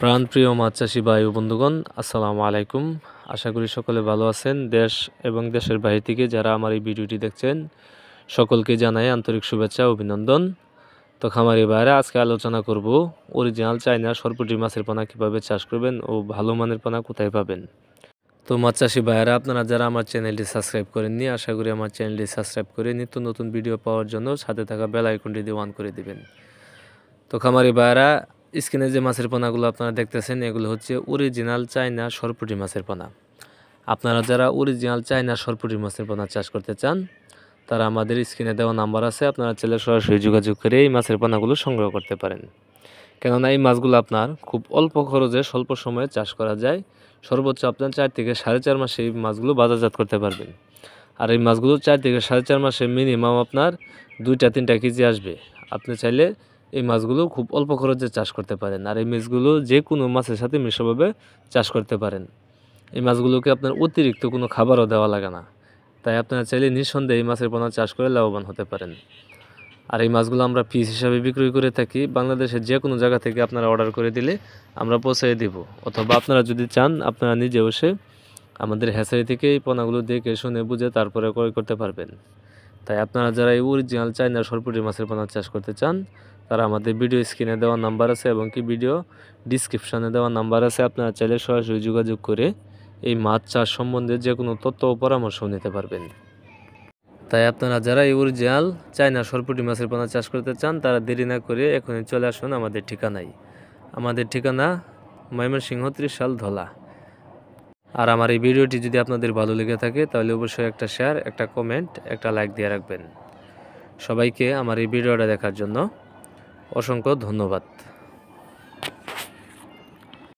প্রাণপ্রিয় মাছ চাষি ভাই ও বন্ধুগণ, আসসালামু আলাইকুম। আশা করি সকলে ভালো আছেন। দেশ এবং দেশের বাইরে থেকে যারা আমার এই ভিডিওটি দেখছেন সকলকে জানাই আন্তরিক শুভেচ্ছা ও অভিনন্দন। তো খামারি ভাইরা, আজকে আলোচনা করব অরিজিনাল চায়না সরপুঁটি মাছের পোনা কীভাবে চাষ করবেন ও ভালো মানের পোনা কোথায় পাবেন। তো মাছ চাষি ভাইরা, আপনারা যারা আমার চ্যানেলটি সাবস্ক্রাইব করেননি, আশা করি আমার চ্যানেলটি সাবস্ক্রাইব করে নিত্য নতুন ভিডিও পাওয়ার জন্য সাথে থাকা বেল আইকনটি দিয়ে অন করে দিবেন। তো খামারি ভাইরা, স্ক্রিনে যে মাছের পোনাগুলো আপনারা দেখতেছেন এগুলো হচ্ছে অরিজিনাল চায়না সরপুঁটি মাছের পোনা। আপনারা যারা অরিজিনাল চায়না সরপুঁটি মাছের পোনা চাষ করতে চান তারা আমাদের স্ক্রিনে দেওয়া নাম্বার আছে, আপনারা চাইলে সরাসরি যোগাযোগ করে এই মাছের পোনাগুলো সংগ্রহ করতে পারেন। কেননা এই মাছগুলো আপনার খুব অল্প খরচে স্বল্প সময়ে চাষ করা যায়। সর্বোচ্চ আপনার 4 থেকে 4.5 মাসে এই মাছগুলো বাজারজাত করতে পারবেন। আর এই মাছগুলো 4 থেকে 4.5 মাসে মিনিমাম আপনার 2-3 কেজি আসবে। আপনি চাইলে এই মাছগুলো খুব অল্প খরচে চাষ করতে পারেন। আর এই মাছগুলো যে কোনো মাছের সাথে মিশ্রভাবে চাষ করতে পারেন। এই মাছগুলোকে আপনার অতিরিক্ত কোনো খাবারও দেওয়া লাগে না। তাই আপনারা চাইলে নিঃসন্দেহে এই মাছের পোনা চাষ করে লাভবান হতে পারেন। আর এই মাছগুলো আমরা পিস হিসাবে বিক্রয় করে থাকি। বাংলাদেশের যে কোনো জায়গা থেকে আপনারা অর্ডার করে দিলে আমরা পৌঁছে দেব, অথবা আপনারা যদি চান আপনারা নিজে বসে আমাদের হ্যাচারি থেকে এই পোনাগুলো দেখে শুনে বুঝে তারপরে ক্রয় করতে পারবেন। তাই আপনারা যারা এই অরিজিনাল চায়না সরপুঁটি মাছের পোনা চাষ করতে চান তারা আমাদের ভিডিও স্ক্রিনে দেওয়া নাম্বার আছে এবং কি ভিডিও ডিসক্রিপশানে দেওয়া নাম্বার আছে, আপনারা চাইলে সরাসরি যোগাযোগ করে এই মাছ চাষ সম্বন্ধে যে কোনো তথ্য ও পরামর্শ নিতে পারবেন। তাই আপনারা যারা এই অরিজিনাল চায়না সরপুঁটি মাছের পোনা চাষ করতে চান তারা দেরি না করে এখনই চলে আসুন আমাদের ঠিকানায়। আমাদের ঠিকানা ময়মনসিংহ 30 ধলা। আর আমার এই ভিডিওটি যদি আপনাদের ভালো লেগে থাকে তাহলে অবশ্যই একটা শেয়ার, একটা কমেন্ট, একটা লাইক দিয়ে রাখবেন। সবাইকে আমার এই ভিডিওটা দেখার জন্য অসংখ্য ধন্যবাদ।